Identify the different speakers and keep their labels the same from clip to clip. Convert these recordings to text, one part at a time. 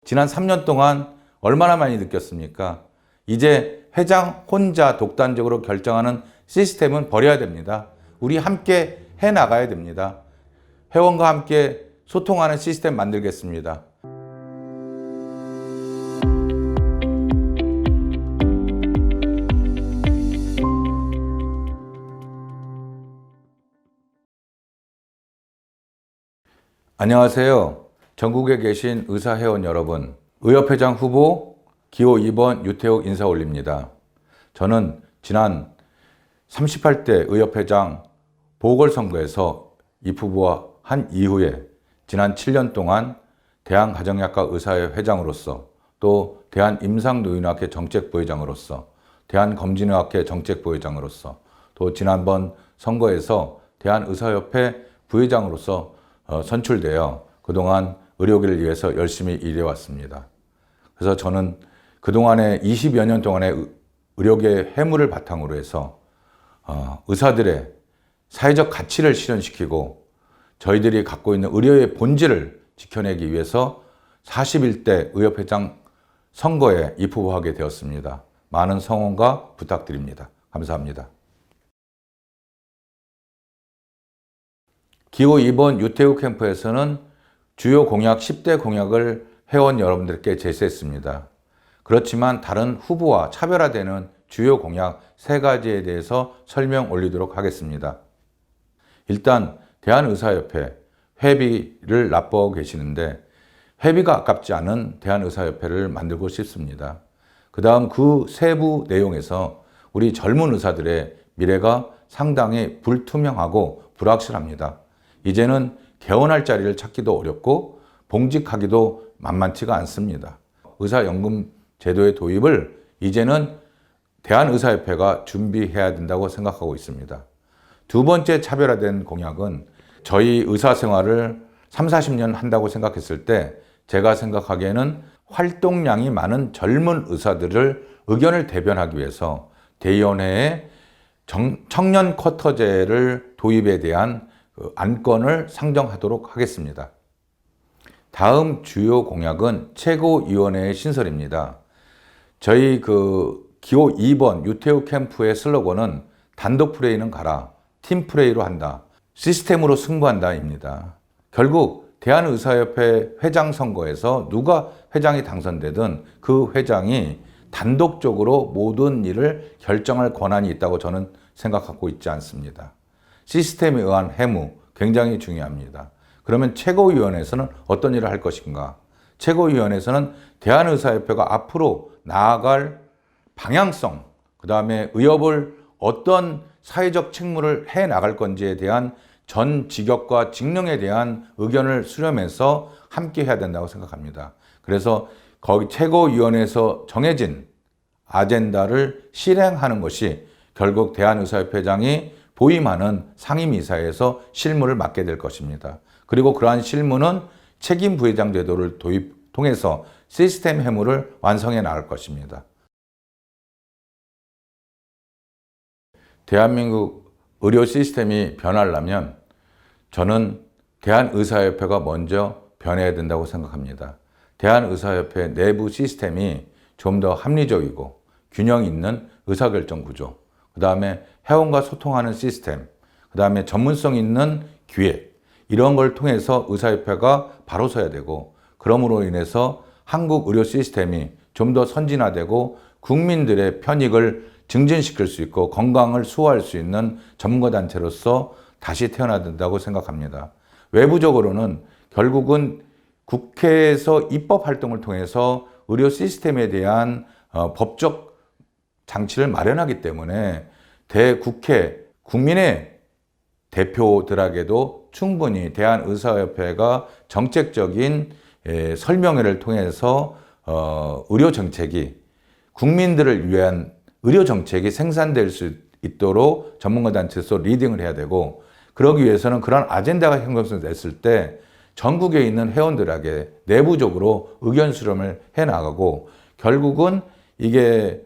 Speaker 1: 지난 3년 동안 얼마나 많이 느꼈습니까? 이제 회장 혼자 독단적으로 결정하는 시스템은 버려야 됩니다. 우리 함께 해나가야 됩니다. 회원과 함께 소통하는 시스템 만들겠습니다. 안녕하세요. 전국에 계신 의사회원 여러분, 의협회장 후보 기호 2번 유태욱 인사 올립니다. 저는 지난 38대 의협회장 보궐선거에서 입후보와 한 이후에 지난 7년 동안 대한가정의학과 의사회 회장으로서 또 대한임상노인학회 정책부회장으로서 대한검진의학회 정책부회장으로서 또 지난번 선거에서 대한의사협회 부회장으로서 선출되어 그동안 의료계를 위해서 열심히 일해왔습니다. 그래서 저는 그동안의 20여 년 동안의 의료계 해물을 바탕으로 해서 의사들의 사회적 가치를 실현시키고 저희들이 갖고 있는 의료의 본질을 지켜내기 위해서 41대 의협회장 선거에 입후보하게 되었습니다. 많은 성원과 부탁드립니다. 감사합니다. 기호 2번 유태욱 캠프에서는 주요 공약 10대 공약을 회원 여러분들께 제시했습니다. 그렇지만 다른 후보와 차별화되는 주요 공약 3가지에 대해서 설명 올리도록 하겠습니다. 일단 대한의사협회 회비를 납부하고 계시는데 회비가 아깝지 않은 대한의사협회를 만들고 싶습니다. 그 다음 그 세부 내용에서 우리 젊은 의사들의 미래가 상당히 불투명하고 불확실합니다. 이제는 개원할 자리를 찾기도 어렵고 봉직하기도 만만치가 않습니다. 의사연금 제도의 도입을 이제는 대한의사협회가 준비해야 된다고 생각하고 있습니다. 두 번째 차별화된 공약은 저희 의사생활을 30-40년 한다고 생각했을 때 제가 생각하기에는 활동량이 많은 젊은 의사들을 의견을 대변하기 위해서 대의원회에 청년 쿼터제를 도입에 대한 안건을 상정하도록 하겠습니다. 다음 주요 공약은 최고위원회의 신설입니다. 저희 기호 2번 유태욱 캠프의 슬로건은 단독 플레이는 가라, 팀 플레이로 한다, 시스템으로 승부한다입니다. 결국 대한의사협회 회장 선거에서 누가 회장이 당선되든 그 회장이 단독적으로 모든 일을 결정할 권한이 있다고 저는 생각하고 있지 않습니다. 시스템에 의한 해무 굉장히 중요합니다. 그러면 최고위원회에서는 어떤 일을 할 것인가? 최고위원회에서는 대한의사협회가 앞으로 나아갈 방향성, 그 다음에 의협을 어떤 사회적 책무를 해 나갈 건지에 대한 전 직역과 직능에 대한 의견을 수렴해서 함께 해야 된다고 생각합니다. 그래서 거기 최고위원회에서 정해진 아젠다를 실행하는 것이 결국 대한의사협회장이 보임하는 상임이사에서 실무를 맡게 될 것입니다. 그리고 그러한 실무는 책임 부회장 제도를 통해서 시스템 해무를 완성해 나갈 것입니다. 대한민국 의료 시스템이 변하려면 저는 대한의사협회가 먼저 변해야 된다고 생각합니다. 대한의사협회 내부 시스템이 좀 더 합리적이고 균형 있는 의사결정 구조, 그 다음에 회원과 소통하는 시스템, 그 다음에 전문성 있는 기획, 이런 걸 통해서 의사협회가 바로 서야 되고, 그러므로 인해서 한국 의료 시스템이 좀 더 선진화되고 국민들의 편익을 증진시킬 수 있고 건강을 수호할 수 있는 전문가 단체로서 다시 태어나야 된다고 생각합니다. 외부적으로는 결국은 국회에서 입법 활동을 통해서 의료 시스템에 대한 법적 장치를 마련하기 때문에 대국회, 국민의 대표들에게도 충분히 대한의사협회가 정책적인 설명회를 통해서 의료 정책이 국민들을 위한 의료 정책이 생산될 수 있도록 전문가 단체에서 리딩을 해야 되고, 그러기 위해서는 그런 아젠다가 형성됐을 때 전국에 있는 회원들에게 내부적으로 의견 수렴을 해 나가고, 결국은 이게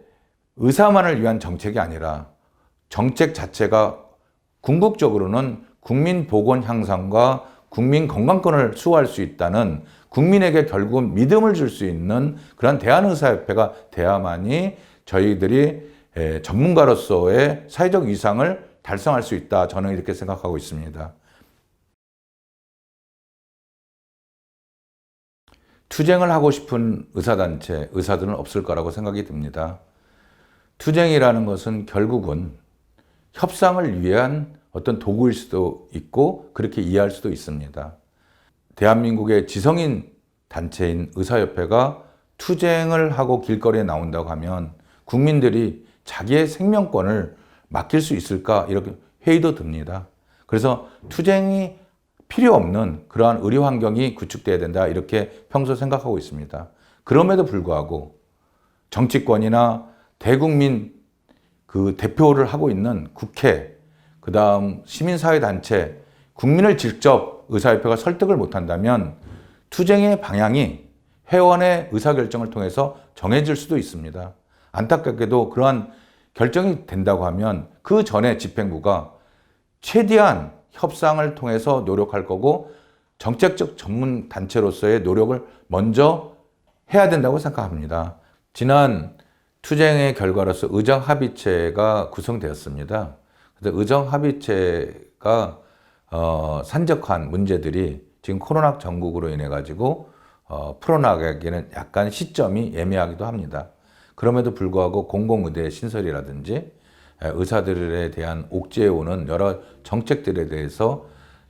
Speaker 1: 의사만을 위한 정책이 아니라 정책 자체가 궁극적으로는 국민 보건 향상과 국민 건강권을 수호할 수 있다는 국민에게 결국은 믿음을 줄 수 있는 그런 대한의사협회가 돼야만이 저희들이 전문가로서의 사회적 위상을 달성할 수 있다. 저는 이렇게 생각하고 있습니다. 투쟁을 하고 싶은 의사단체, 의사들은 없을 거라고 생각이 듭니다. 투쟁이라는 것은 결국은 협상을 위한 어떤 도구일 수도 있고 그렇게 이해할 수도 있습니다. 대한민국의 지성인 단체인 의사협회가 투쟁을 하고 길거리에 나온다고 하면 국민들이 자기의 생명권을 맡길 수 있을까 이렇게 회의도 듭니다. 그래서 투쟁이 필요 없는 그러한 의료 환경이 구축돼야 된다 이렇게 평소 생각하고 있습니다. 그럼에도 불구하고 정치권이나 대국민 그 대표를 하고 있는 국회, 그 다음 시민사회단체, 국민을 직접 의사협회가 설득을 못한다면 투쟁의 방향이 회원의 의사결정을 통해서 정해질 수도 있습니다. 안타깝게도 그러한 결정이 된다고 하면 그 전에 집행부가 최대한 협상을 통해서 노력할 거고 정책적 전문 단체로서의 노력을 먼저 해야 된다고 생각합니다. 지난 투쟁의 결과로서 의정합의체가 구성되었습니다. 그래서 의정합의체가 산적한 문제들이 지금 코로나 전국으로 인해 가지고 풀어나가기에는 약간 시점이 애매하기도 합니다. 그럼에도 불구하고 공공의대 신설이라든지 의사들에 대한 옥죄해 오는 여러 정책들에 대해서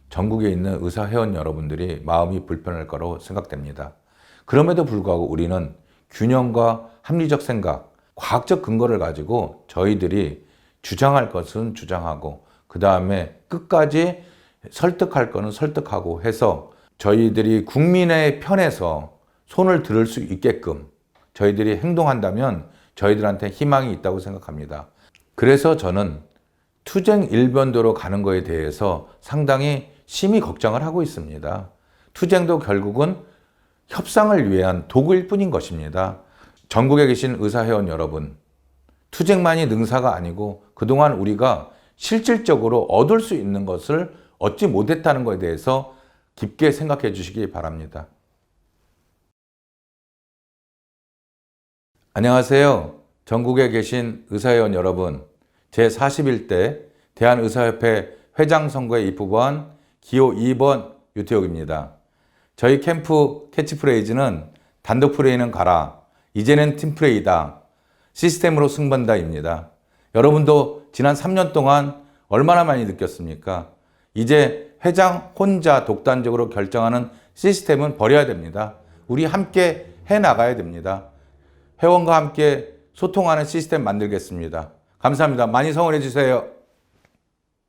Speaker 1: 전국에 있는 의사 회원 여러분들이 마음이 불편할 거라고 생각됩니다. 그럼에도 불구하고 우리는 균형과 합리적 생각, 과학적 근거를 가지고 저희들이 주장할 것은 주장하고 그 다음에 끝까지 설득할 거는 설득하고 해서 저희들이 국민의 편에서 손을 들을 수 있게끔 저희들이 행동한다면 저희들한테 희망이 있다고 생각합니다. 그래서 저는 투쟁 일변도로 가는 것에 대해서 상당히 심히 걱정을 하고 있습니다. 투쟁도 결국은 협상을 위한 도구일 뿐인 것입니다. 전국에 계신 의사회원 여러분, 투쟁만이 능사가 아니고 그동안 우리가 실질적으로 얻을 수 있는 것을 얻지 못했다는 것에 대해서 깊게 생각해 주시기 바랍니다. 안녕하세요. 전국에 계신 의사회원 여러분, 제41대 대한의사협회 회장 선거에 입후보한 기호 2번 유태욱입니다. 저희 캠프 캐치프레이즈는 단독 플레이는 가라, 이제는 팀플레이다, 시스템으로 승부한다입니다. 여러분도 지난 3년 동안 얼마나 많이 느꼈습니까? 이제 회장 혼자 독단적으로 결정하는 시스템은 버려야 됩니다. 우리 함께 해나가야 됩니다. 회원과 함께 소통하는 시스템 만들겠습니다. 감사합니다. 많이 성원해 주세요.